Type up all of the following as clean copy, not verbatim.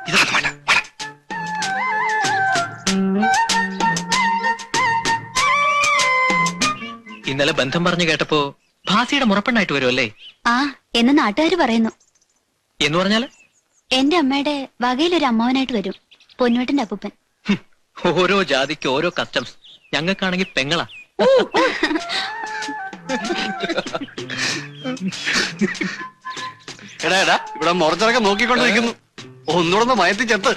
ഇതാണ് വേണ്ട. ഇന്നലെ ബന്ധം പറഞ്ഞു കേട്ടപ്പോ ഭാസിയുടെ മുറപ്പെണ്ണായിട്ട് വരുമല്ലേ? ആ എന്ന് നാട്ടുകാര് പറയുന്നു. എന്ന് പറഞ്ഞാല് എന്റെ അമ്മയുടെ വകയിലൊരു അമ്മാവനായിട്ട് വരും, പൊന്നുവേട്ടന്റെ അപ്പൂപ്പൻ. ഓരോ ജാതിക്ക് ഓരോ കസ്റ്റംസ്. ഞങ്ങൾക്കാണെങ്കിൽ പെങ്ങളാ. എടാ എടാ, ഇവിടെ മുറച്ചിറക്കം നോക്കിക്കൊണ്ടിരിക്കുന്നു. ഒന്നുകൂടെ മയത്തി ചെത്ത്.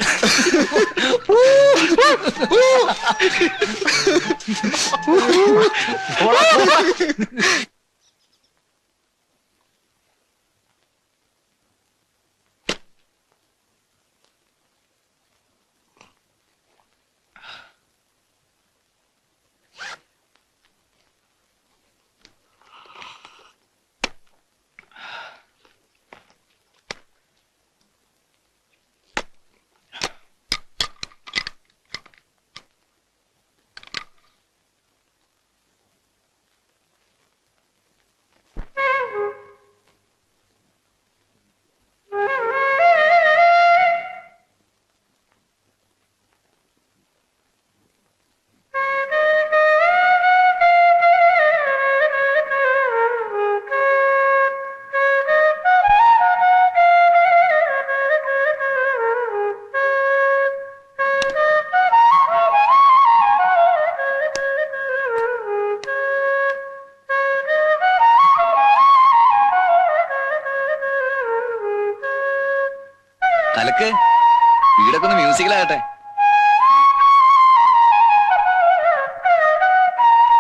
തലക്ക് വീടൊക്കെ ഒന്ന് മ്യൂസിക്കലാകട്ടെ.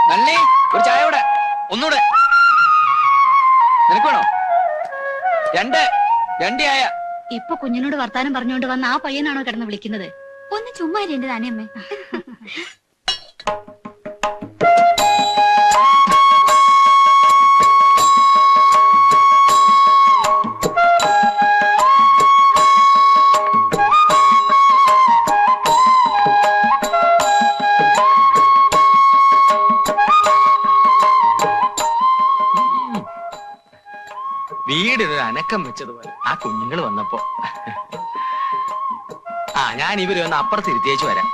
നല്ലേ ഒരു ചായ കൂടെ, ഒന്നൂടെ. നിനക്ക് വേണോ? രണ്ട് ചായ. ഇപ്പൊ കുഞ്ഞിനോട് വർത്താനം പറഞ്ഞുകൊണ്ട് വന്ന ആ പയ്യനാണോ കിടന്ന് വിളിക്കുന്നത്? ഒന്ന് ചുമ്മാ എന്റെ താനമ്മേ. വീടിനൊരു അനക്കം വെച്ചതുപോലെ ആ കുഞ്ഞുങ്ങൾ വന്നപ്പോ. ഞാൻ ഇവര് വന്ന് അപ്പുറത്ത് ഇരുത്തിയേച്ചു വരാം.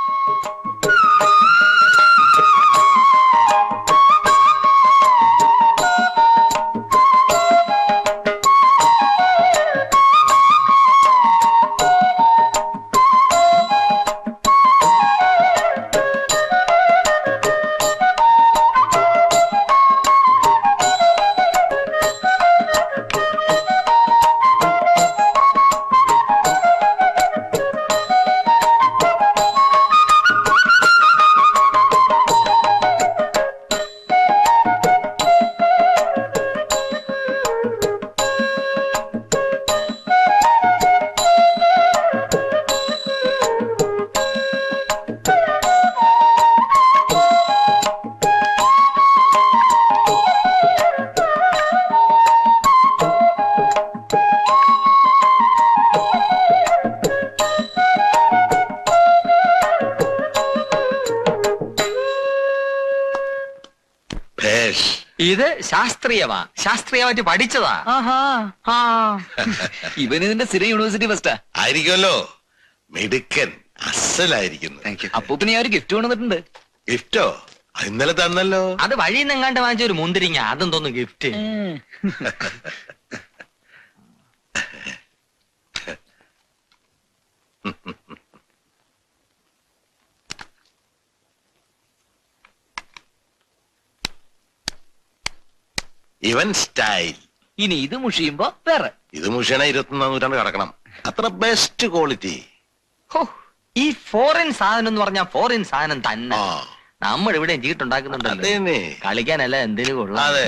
ഇത് ശാസ്ത്രീയമായിട്ട് പഠിച്ചതാ. ഇവന് ഇതിന്റെ സ്ഥിരം യൂണിവേഴ്സിറ്റി ഫസ്റ്റാ ആയിരിക്കുമല്ലോ. മിടുക്കൻ, അസലായിരിക്കുന്നു. അപ്പൂപ്പിന് ഞാൻ ഒരു ഗിഫ്റ്റ് കൊണ്ടുവന്നിട്ടുണ്ട്. ഗിഫ്റ്റോ? ഇന്നലെ തന്നല്ലോ. അത് വഴിയിൽ നിന്ന് എങ്ങാണ്ട് വാങ്ങിച്ച ഒരു മുന്തിരിങ്ങ. അതെന്തോന്നു ഗിഫ്റ്റ്? ഇവൻ സ്റ്റൈൽ. ഇനി ഇത് മുഷിയുമ്പോ വേറെ. ഇത് മുഷിയണ 21-ാം നൂറ്റാണ്ട് കിടക്കണം. അത്ര ബെസ്റ്റ് ക്വാളിറ്റി. ഈ ഫോറിൻ സാധനം എന്ന് പറഞ്ഞാൽ ഫോറിൻ സാധനം തന്നെ. നമ്മൾ ഇവിടെ ചീട്ടുണ്ടാക്കുന്നുണ്ടല്ലോ, കളിക്കാനല്ല എന്തിനു കൊള്ളാം. അതെ.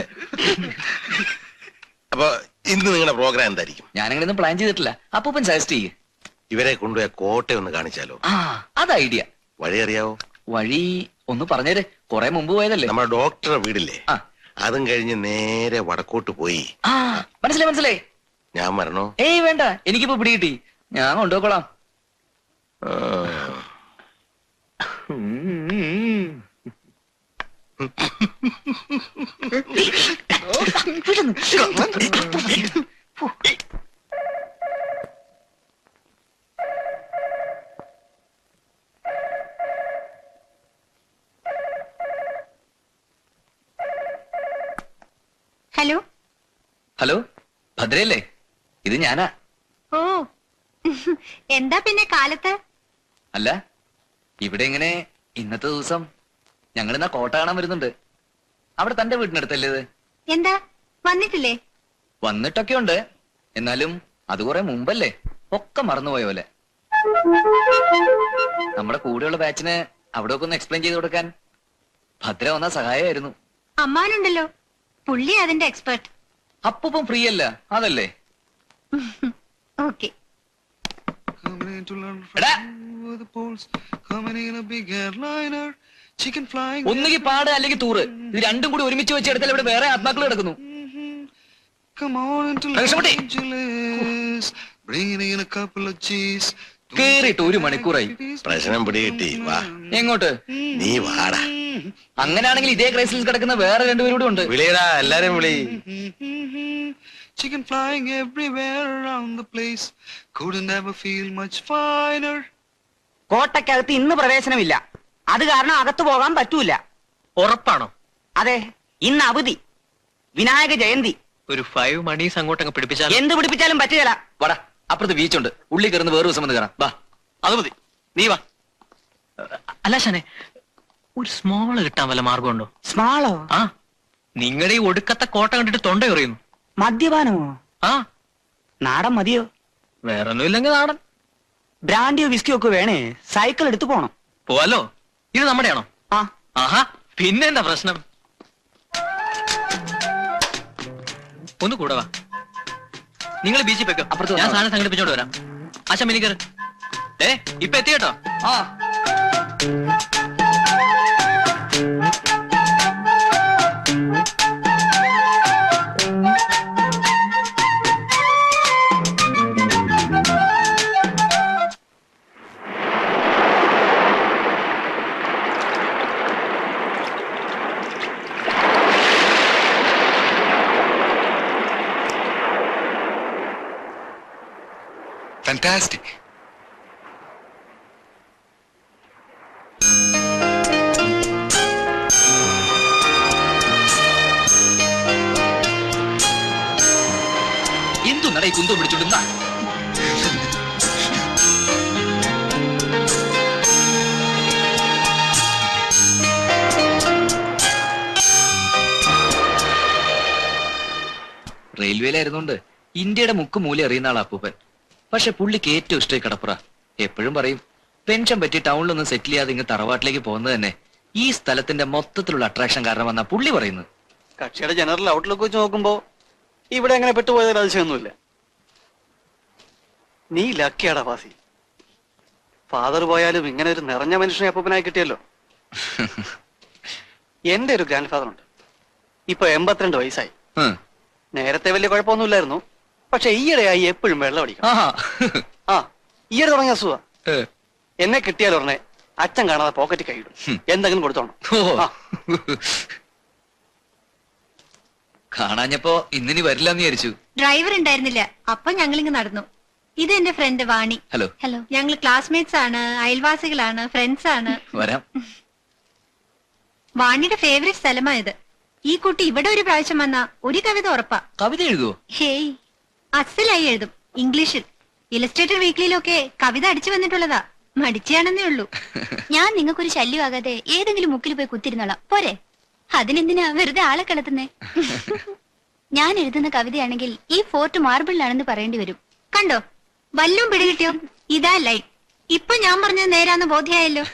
അപ്പൊ ഇന്ന് നിങ്ങളുടെ പ്രോഗ്രാം എന്തായിരിക്കും? ഞാനങ്ങനെ ഒന്നും പ്ലാൻ ചെയ്തിട്ടില്ല. അപ്പൂപ്പൻ സജസ്റ്റ് ചെയ്യ്. ഇവരെ കൊണ്ടുപോയ കോട്ടയം ഒന്ന് കാണിച്ചാലോ? അത് ഐഡിയ. വഴി അറിയാവോ? വഴി ഒന്ന് പറഞ്ഞേരെ, കൊറേ മുമ്പ് പോയതല്ലേ. നമ്മുടെ ഡോക്ടറെ വീടില്ലേ, അതും കഴിഞ്ഞ് നേരെ വടക്കോട്ട് പോയി. മനസ്സിലായി. ഞാൻ വരണോ? ഏയ് വേണ്ട, എനിക്കിപ്പോ പിടികിട്ടി. ഞാൻ കൊണ്ടുപോയിക്കോളാം. Hello hello, ഭദ്രയല്ലേ? ഇത് ഞാനാ. ഓ എന്താ പിന്നെ കാലത്ത്? അല്ല, ഇവിടെ ഇങ്ങനെ ഇന്നത്തെ ദിവസം ഞങ്ങൾ ഇന്നാ കോട്ട കാണാൻ വരുന്നുണ്ട്. അവിടെ തന്റെ വീടിനടുത്തല്ലേ ഇത്? എന്താ വന്നിട്ടില്ലേ? വന്നിട്ടൊക്കെ ഉണ്ട്, എന്നാലും അത് കുറെ മുമ്പല്ലേ, ഒക്കെ മറന്നുപോയ പോലെ. നമ്മുടെ കൂടെയുള്ള ബാച്ചിന് അവിടെ ഒക്കെ ഒന്ന് എക്സ്പ്ലെയിൻ ചെയ്ത് കൊടുക്കാൻ ഭദ്ര വന്ന സഹായമായിരുന്നു. അമ്മാനുണ്ടല്ലോ, പുള്ളി അതിന്റെ എക്സ്പെർട്ട്. അപ്പം ഫ്രീ അല്ല അതല്ലേ? ഓക്കെ. ഒന്നുകിൽ പാട് അല്ലെങ്കിൽ തൂറ്, ഇത് രണ്ടും കൂടി ഒരുമിച്ച് വെച്ചെടുത്താൽ ഇവിടെ വേറെ ആത്മാക്കൾ കിടക്കുന്നു. കേറിയിട്ട് 1 മണിക്കൂറായി. പ്രശ്നം പിടികിട്ടി. വാ, എങ്ങോട്ട്? നീ വാടാ. അങ്ങനെയാണെങ്കിൽ ഇതേ ക്രൈസിൽ കിടക്കുന്ന വേറെ 2 പേരും കൂടെ ഉണ്ട്. വിളിയടാ, എല്ലാരും വിളി. Chicken flying everywhere around the place. Couldn't ever feel much finer. കോട്ടയ്ക്കകത്ത് ഇന്ന് പ്രവേശനമില്ല, അത് കാരണം അകത്ത് പോകാൻ പറ്റൂല. ഉറപ്പാണോ? അതെ, ഇന്ന് അവധി, വിനായക ജയന്തി. ഒരു 5 മണീസ് അങ്ങോട്ടങ്ങ് പിടിപ്പിച്ചാൽ. എന്ത് പിടിപ്പിച്ചാലും പറ്റുകയില്ല. വാടാ, അപ്പുറത്ത് ബീച്ചുണ്ട്, ഉള്ളി കയറുന്ന വേറെ ദിവസം വന്ന് കാണാം. വാ. അത് മതി, നീ വാ. അല്ല ശനെ, ഒരു സ്മോള് കിട്ടാൻ വല്ല മാർഗമുണ്ടോ? സ്മാളോ? ആ, നിങ്ങളുടെ ഈ ഒടുക്കത്തെ കോട്ട കണ്ടിട്ട് തൊണ്ട എറിയുന്നു. മദ്യപാനമോ? ആ, നാടൻ മതിയോ? വേറൊന്നും ഇല്ലെങ്കിൽ നാടൻ. ബ്രാൻഡിയോ വിസ്കിയോ ഒക്കെ വേണേ, സൈക്കിൾ എടുത്തു പോണം. പോവാലോ? ഇത് നമ്മുടെയാണോ? ആ. ആഹാ, പിന്നെന്താ പ്രശ്നം? ഒന്ന് കൂടെ വാ. നിങ്ങൾ ബീച്ചിൽ പോയിക്കോ, അപ്പുറത്ത് ഞാൻ വന്നോ. സാധനം സംഘടിപ്പിച്ചോണ്ട് വരാം. ആശാ മിനിക്കർ ഇപ്പൊ എത്തി കേട്ടോ. ആ, Fantastic. എന്തു നട ഈ കുന്തം പിടിച്ചോണ്ടിരുന്ന? റെയിൽവേയിലായിരുന്നോണ്ട് ഇന്ത്യയുടെ മുക്ക് മൂല അറിയുന്ന ആളാ അപ്പൂപ്പൻ. പക്ഷെ പുള്ളിക്ക് ഏറ്റവും ഇഷ്ടമായി കടപ്പുറ. എപ്പോഴും പറയും, പെൻഷൻ പറ്റി ടൗണിലൊന്നും സെറ്റിൽ ചെയ്യാതെ ഇങ്ങ് തറവാട്ടിലേക്ക് പോകുന്നത് തന്നെ ഈ സ്ഥലത്തിന്റെ മൊത്തത്തിലുള്ള അട്രാക്ഷൻ കാരണമെന്നാ പുള്ളി പറയുന്നത്. കക്ഷിയുടെ ജനറൽ ഔട്ട്ലുക്ക് വെച്ച് നോക്കുമ്പോ ഇവിടെ അങ്ങനെ പെട്ടുപോയതിൽ അതിശയൊന്നുമില്ല. നീ ലക്കിയാടാ ഫാസി. ഫാദർ പോയാലും ഇങ്ങനെ ഒരു നിറഞ്ഞ മനുഷ്യനെ അപ്പൂപ്പനായി കിട്ടിയല്ലോ. എന്റെ ഒരു ഗ്രാൻഡ് ഫാദർ ഉണ്ട്, ഇപ്പൊ 82 വയസ്സായി. നേരത്തെ വലിയ കുഴപ്പമൊന്നുമില്ലായിരുന്നു, പക്ഷെ ഈയിടെയായി എപ്പോഴും വെള്ളം അടിക്കണം. ആ, ഈയിടെ തുടങ്ങിയ അസുഖ. എന്നെ കിട്ടിയാൽ ഉടനെ അച്ഛൻ കാണാതെ പോക്കറ്റ് കൈയിടും, എന്തെങ്കിലും കൊടുത്തോണം. കാണാഞ്ഞപ്പോ ഇന്നിനി വരില്ലെന്ന് വിചാരിച്ചു. ഡ്രൈവർ ഉണ്ടായിരുന്നില്ല, അപ്പൊ ഞങ്ങളിങ്ങ് നടന്നു. ഇത് എന്റെ ഫ്രണ്ട് വാണി. ഹലോ. ഹലോ. ഞങ്ങൾ ക്ലാസ്മേറ്റ്സ് ആണ്, അയൽവാസികളാണ്, ഫ്രണ്ട്സ് ആണ്. വരാം. വാണിയുടെ ഫേവറേറ്റ് സ്ഥലമായത്. ഈ കുട്ടി ഇവിടെ ഒരു പ്രാവശ്യം വന്ന ഒരു കവിത ഉറപ്പാ. കവിത എഴുതുവോ? ഹേയ്, അസലായി എഴുതും, ഇംഗ്ലീഷിൽ. ഇലസ്ട്രേറ്റഡ് വീക്ക്ലിയിലൊക്കെ കവിത അടിച്ചു വന്നിട്ടുള്ളതാ, മടിച്ചാണെന്നേ ഉള്ളൂ. ഞാൻ നിങ്ങൾക്കൊരു ശല്യമാകാതെ ഏതെങ്കിലും മുക്കിൽ പോയി കുത്തിരുന്നോളാം, പോരെ? അതിനെന്തിനാ വെറുതെ ആളെ കിടത്തുന്നേ? ഞാൻ എഴുതുന്ന കവിതയാണെങ്കിൽ ഈ ഫോർട്ട് മാർബിളിലാണെന്ന് പറയേണ്ടി വരും. കണ്ടോ, വല്ലും പിടികിട്ടിയോ? ഇതാ ലൈൻ. ഇപ്പൊ ഞാൻ പറഞ്ഞത് നേരാന്ന് ബോധ്യായല്ലോ.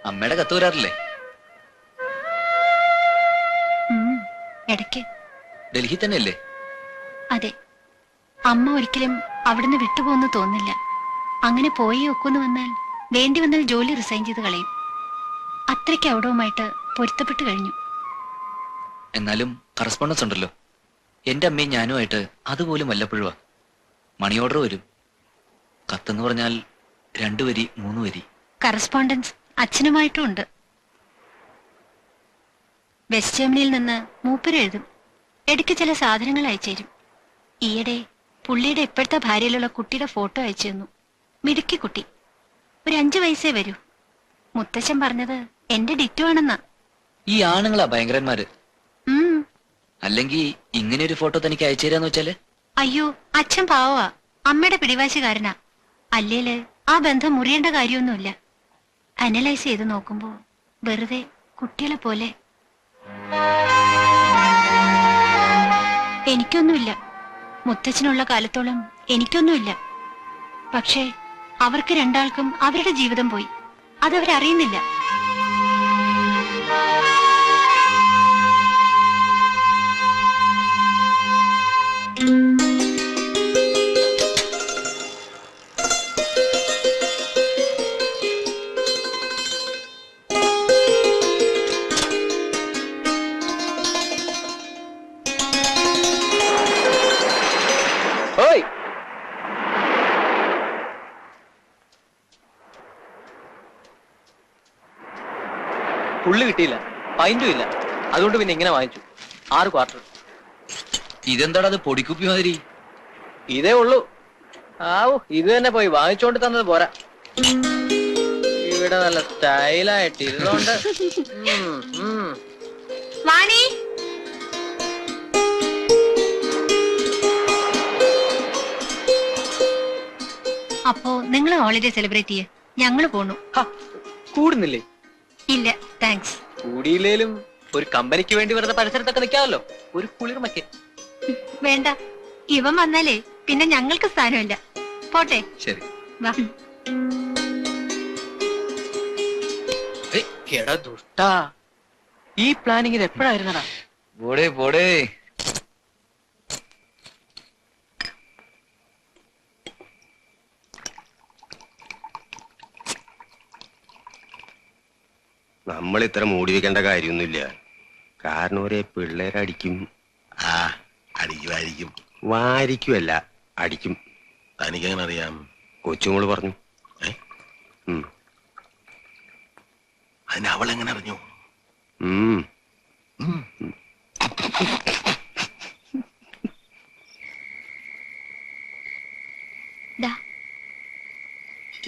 അമ്മയുടെ കത്ത് വരാറില്ലേ? ഇടയ്ക്ക്. ഡൽഹി തന്നെയല്ലേ? അതെ. അമ്മ ഒരിക്കലും അവിടുന്ന് വിട്ടുപോകുന്നു തോന്നില്ല. അങ്ങനെ പോയി ഒക്കുന്നു വന്നാൽ വേണ്ടി വന്നാൽ ജോലി റിസൈൻ ചെയ്ത് കളയും. അത്രയ്ക്ക് അവിടവുമായിട്ട് പൊരുത്തപ്പെട്ട് കഴിഞ്ഞു. എന്നാലും കറസ്പോണ്ടൻസ് ഉണ്ടല്ലോ. എന്റെ അമ്മയും ഞാനുമായിട്ട് അതുപോലും വല്ലപ്പോഴുവാ. മണി ഓർഡർ വരും. കത്തെന്ന് പറഞ്ഞാൽ 2 വരി 3 വരി. കറസ്പോണ്ടൻസ് അച്ഛനുമായിട്ടും ഉണ്ട്. വെസ്റ്റ് ജർമ്മനിയിൽ നിന്ന് മൂപ്പര് എഴുതും. ഇടയ്ക്ക് ചില സാധനങ്ങൾ അയച്ചു തരും. ഈയിടെ പുള്ളിയുടെ ഇപ്പോഴത്തെ ഭാര്യയിലുള്ള കുട്ടിയുടെ ഫോട്ടോ അയച്ചു തന്നു. മിടുക്കി കുട്ടി, ഒരു 5 വയസ്സേ വരൂ. മുത്തച്ഛൻ പറഞ്ഞത് എന്റെ ഡിറ്റോ ആണെന്നാ. ഈ ആണുങ്ങളാ ഭയങ്കരന്മാര്. അല്ലെങ്കിൽ ഇങ്ങനെ ഒരു ഫോട്ടോ തനിക്ക് അയച്ചു തരാന്ന് വെച്ചാല്? അയ്യോ, അച്ഛൻ പാവാ, അമ്മയുടെ പിടിവാശിക്കാരനാ. അല്ലേല് ആ ബന്ധം മുറിയേണ്ട കാര്യമൊന്നുമില്ല. അനലൈസ് ചെയ്ത് നോക്കുമ്പോ വെറുതെ കുട്ടികളെ പോലെ. എനിക്കൊന്നുമില്ല, മുത്തച്ഛനുള്ള കാലത്തോളം എനിക്കൊന്നുമില്ല. പക്ഷേ അവർക്ക് രണ്ടാൾക്കും അവരുടെ ജീവിതം പോയി, അതവരറിയുന്നില്ല. പുള്ളി കിട്ടിയില്ല, പൈന്റും ഇല്ല. അതുകൊണ്ട് പിന്നെ ഇങ്ങനെ വാങ്ങിച്ചു. 6 ക്വാർട്ടർ. ഇതെന്താടാ അത് പൊടിക്കുപ്പി മാതിരി? ഇതേ ഉള്ളൂ. ആവൂ, ഇത് തന്നെ പോയി വാങ്ങിച്ചോണ്ട് തന്നത് പോരാ. ഇവിടെ നല്ല സ്റ്റൈലായിട്ട് ഇരുന്നോണ്ട്. വാണി, അപ്പോ നിങ്ങൾ ഹോളിഡേ സെലിബ്രേറ്റ് ചെയ്യേ, ഞങ്ങള് പോണു. കൂടുന്നില്ലേ? ഇല്ല, താങ്ക്സ്. കൂടിയില്ലേലും ഒരു കമ്പനിക്ക് വേണ്ടി വെറുതെ പരിസരത്തൊക്കെ നിൽക്കാമല്ലോ, ഒരു കുളിർമയ്ക്ക്. വേണ്ട, ഇവൻ വന്നാലേ പിന്നെ ഞങ്ങൾക്ക് സ്ഥാനമില്ല. പോട്ടെ. ശരി. വാ. എടാ ദുഷ്ടാ, ഈ പ്ലാനിങ് ഇത് എപ്പോഴായിരുന്നടാ? പോടേ പോടേ. നമ്മൾ ഇത്ര മൂടി വെക്കേണ്ട കാര്യമൊന്നുമില്ല. കാരണം ഒരേ പിള്ളേരടിക്കും. അടിക്കും വാരിക്കുമല്ല, അടിക്കും. തനിക്കങ്ങനെ അറിയാം? കൊച്ചുമോള് പറഞ്ഞു. അതിന് അവളെങ്ങനെ അറിഞ്ഞു?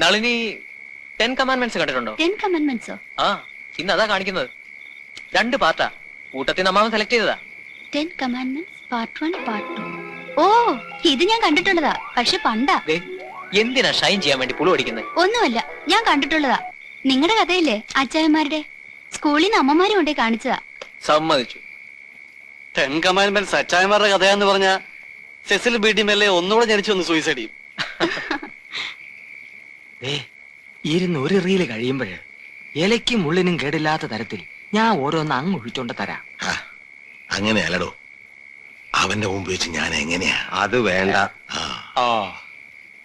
നളിനി 10 കമാൻഡ്മെന്റ്സ് കണ്ടിട്ടുണ്ടോ? 10 കമാൻഡ്മെന്റ്സോ? ആ, ഇന്ന് അതാ കാണിക്കുന്നത്. 2 പാർട്ടാ. കൂട്ടത്തിൽ നമ്മ സെലക്ട് ചെയ്തതാ. 10 കമാൻഡ്മെന്റ്സ് പാർട്ട് 1 പാർട്ട് 2. ഓ, ഇത് ഞാൻ കണ്ടിട്ടുള്ളതാ, പക്ഷെ പണ്ടാ. എന്തിനാ ഷൈൻ ചെയ്യാൻ വേണ്ടി പുളു അടിക്കുന്നത്? ഒന്നുമല്ല, ഞാൻ കണ്ടിട്ടുള്ളതാ. നിങ്ങളുടെ കഥയില്ലേ അച്ചായന്മാരുടെ? സ്കൂളിൽ നിന്ന് അമ്മമാരും കൊണ്ടേ കാണിച്ചതാ. സമ്മതിച്ചു. 10 കമാൻഡ്മെന്റ്സ് അച്ചായന്മാരുടെ കഥയാന്ന് പറഞ്ഞ സെസിൽ ബി.ഡി. മെല്ലെ ഒന്നുകൂടെ ജനിച്ചു വന്ന് സൂയിസൈഡ് ചെയ്യും. ഇരുന്ന് ഒരു റീല് കഴിയുമ്പോഴേ ഇലയ്ക്കും മുള്ളിനും കേടില്ലാത്ത തരത്തിൽ ഞാൻ ഓരോന്ന് അങ്ങ് ഒഴിച്ചോണ്ട് തരാം. അങ്ങനെയല്ലടോ, അവന്റെ മുമ്പ് വെച്ച് ഞാൻ എങ്ങനെയാ? അത് വേണ്ട.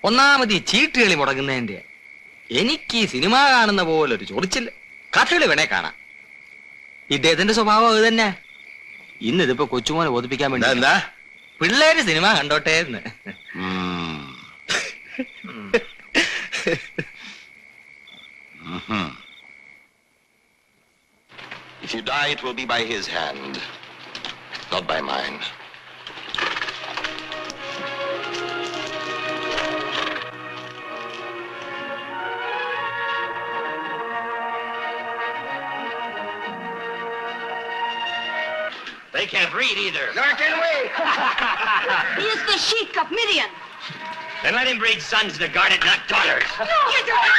ഒന്നാമത് ഈ ചീട്ടുകളി മുടങ്ങുന്നതിന്റെ എനിക്ക് ഈ സിനിമ കാണുന്ന പോലെ ഒരു ചൊറിച്ചില്ല. കഥകളി വേണേ കാണാം. ഇദ്ദേഹത്തിന്റെ സ്വഭാവം അത് തന്നെ. ഇന്നിതിപ്പോ കൊച്ചുമോനെ ബോധിപ്പിക്കാൻ വേണ്ടി എന്താ പിള്ളേര് സിനിമ കണ്ടോട്ടെ എന്ന്. If you die, it will be by his hand, not by mine. They can't read either. Nor can we. He is the sheik of Midian. Then let him breed sons to guard it, not daughters. No, you don't.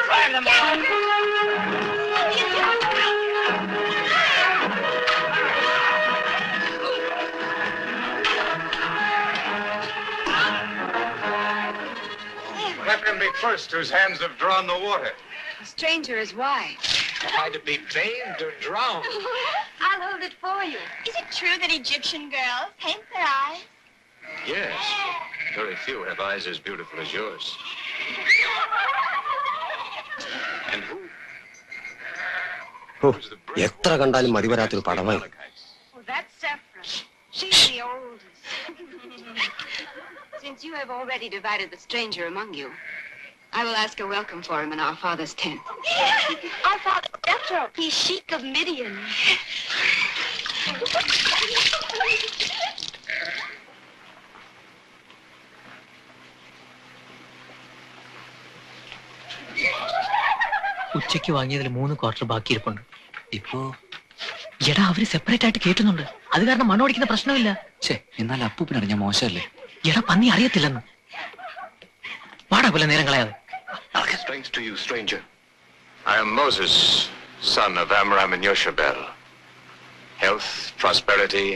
Drive them out. Let them be first whose hands have drawn the water. A stranger is why. Why to be bathed or drowned? I'll hold it for you. Is it true that Egyptian girls paint their eyes? Yes. Very few have eyes as beautiful as yours. And who? എത്ര കണ്ടാലും മതി വരാത്തൊരു പടമായി. Oh, that's Saffron. She's the oldest. Since you have already divided the stranger among you, I will ask a welcome for him in our father's tent. Our father, Jethro. He's Sheik of Midian. ഉച്ചയ്ക്ക് വാങ്ങിയതിൽ 3 quarter ബാക്കി ഇരിപ്പുണ്ട്. ഇപ്പോ എടാ അവര് separate ആയിട്ട് കേട്ടുന്നുണ്ട്. അത് കാരണം മണ്ണോടിക്കുന്ന പ്രശ്നമില്ല. എന്നാൽ അപ്പൂപ്പിനറിഞ്ഞ മോശമല്ലേ? എടാ പന്നി അറിയത്തില്ലെന്ന്. പാടാ പോലെ നേരം കളയാതെ. Thanks to you, stranger. I am Moses, son of Amram and Yoshabel. Health, prosperity.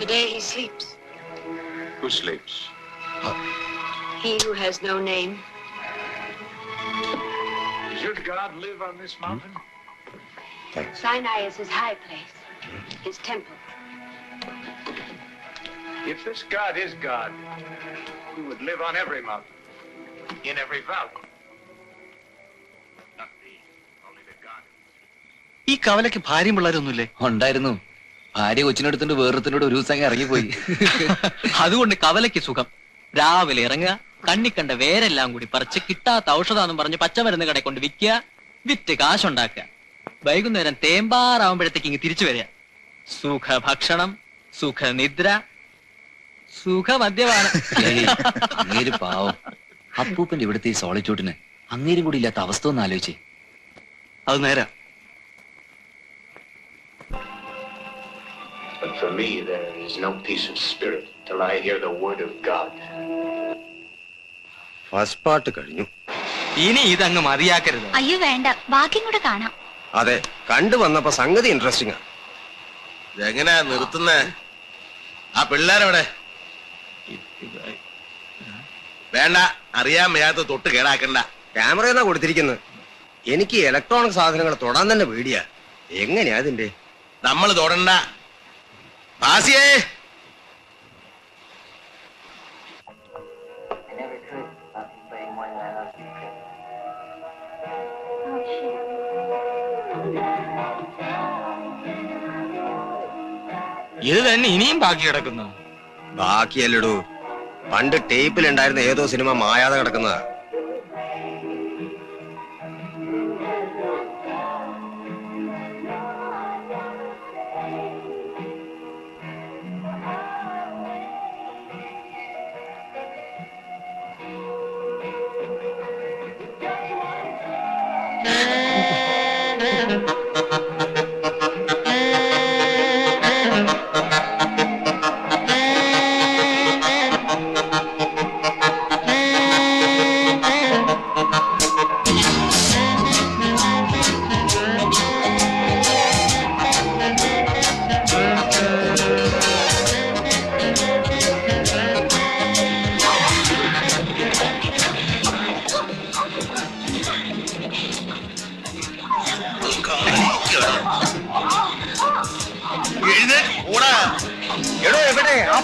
Today he sleeps. Who sleeps? He who has no name. Does your God live on this mountain? Thanks. Sinai is his high place, his temple. If this God is God, he would live on every mountain, in every valley. Not me, only the God. ഈ കവലയ്ക്ക് ഭാര്യയും പിള്ളേരൊന്നുമില്ലേ? ഉണ്ടായിരുന്നു. ഭാര്യ കൊച്ചിനെടുത്തോണ്ട് വേറൊരുത്തനോട് ഒരു ദിവസം ഇറങ്ങിപ്പോയി. അതുകൊണ്ട് കവലയ്ക്ക് സുഖം. രാവിലെ ഇറങ്ങുക, കണ്ണി കണ്ട വേരെല്ലാം കൂടി പറിച്ച് കിട്ടാത്ത ഔഷധാന്നും പറഞ്ഞ് പച്ചമരുന്ന് കടയിൽ കൊണ്ട് വിൽക്കുക, വിറ്റ് കാശുണ്ടാക്കുക. വൈകുന്നേരം തേമ്പാറാവുമ്പോഴത്തേക്ക് ഇങ്ങ് തിരിച്ചു വരിക. സുഖഭക്ഷണം, സുഖനിദ്ര, സുഖമദ്യപാനം. അങ്ങേര് പാവം. അപ്പൂപ്പന്റെ ഇവിടുത്തെ ഈ സോളിറ്റ്യൂഡിന് അങ്ങേരും കൂടി ഇല്ലാത്ത അവസ്ഥ ഒന്ന് ആലോചിച്ചേ. അത് നേരാ. But for me, there is no peace of spirit till I hear the word of God. First part കഴിഞ്ഞു. ഇനി ഇതങ്ങ് മതിയാക്കരുത്. അയ്യോ വേണ്ട, ബാക്കിയും കൂടെ കാണാം. അതെ, കണ്ടു വന്നപ്പോ സംഗതി ഇൻട്രസ്റ്റിംഗ് ആണ്. ഇതെങ്ങനെയാ നിർത്തുന്നേ? ആ പിള്ളേരവിടെ വേണ്ട, അറിയാൻ വയ്യാത്ത തൊട്ട് കേടാക്കണ്ട. ക്യാമറ കൊടുത്തിരിക്കുന്നത്. എനിക്ക് ഇലക്ട്രോണിക് സാധനങ്ങൾ തൊടാൻ തന്നെ പേടിയാ. എങ്ങനെയാ അതിന്റെ? നമ്മൾ തൊടണ്ട. ബാസിയേ, ഇത് തന്നെ ഇനിയും ബാക്കി കിടക്കുന്നു. ബാക്കിയല്ലടൂ, പണ്ട് ടേപ്പിലുണ്ടായിരുന്ന ഏതോ സിനിമ മായാതെ കിടക്കുന്നതാ.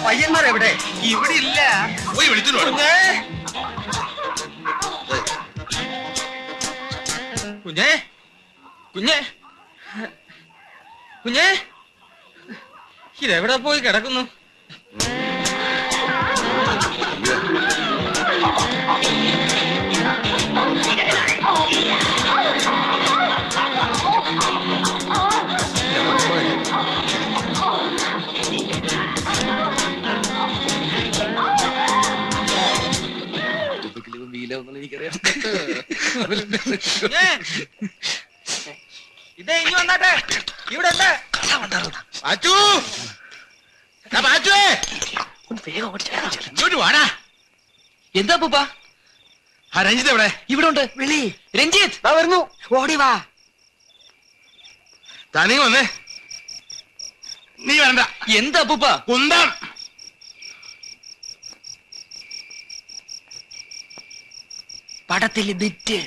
പയ്യന്മാരെവിടെ? ഇവിടെ ഇല്ല. പോയി വിളിച്ചു. കുഞ്ഞേ, കുഞ്ഞേ, കുഞ്ഞേ, ഇതെവിടെ പോയി കിടക്കുന്നു? ഇതേ ഇനി വന്നാട്ടെ. ഇവിടെ വാടാ. എന്താ പൂപ്പ? ആ രഞ്ജിത്ത് എവിടെ? ഇവിടെ ഉണ്ട്. വിളി രഞ്ജിത്ത്. വരുന്നു, ഓടി വാ. തനി വന്നേ. നീ വരണ്ട. എന്താ പൂപ്പ? കുന്തം. പടത്തിൽ ബിറ്റ്.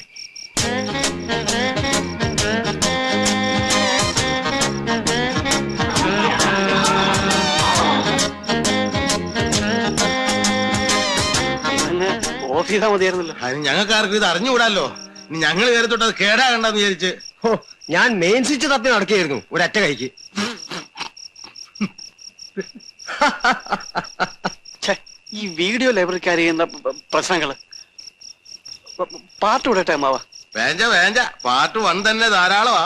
ഓഫ് ചെയ്താൽ മതിയായിരുന്നല്ലോ. അതിന് ഞങ്ങൾക്ക് ആർക്കും ഇത് അറിഞ്ഞുകൂടാലോ. ഇനി ഞങ്ങൾ കയറി തൊട്ട് അത് കേടാകണ്ടെന്ന് വിചാരിച്ച്. ഓ, ഞാൻ മെയിൻ സ്വിച്ച് തപ്പി നടക്കുകയായിരുന്നു ഒരൊറ്റ കൈക്ക്. ഈ വീഡിയോ ലൈബ്രറിക്കാർ ചെയ്യുന്ന പ്രശ്നങ്ങള് പാട്ട് വിടട്ടെ അമ്മാവ. വേഞ്ച പാട്ട് 1 തന്നെ ധാരാളമാ.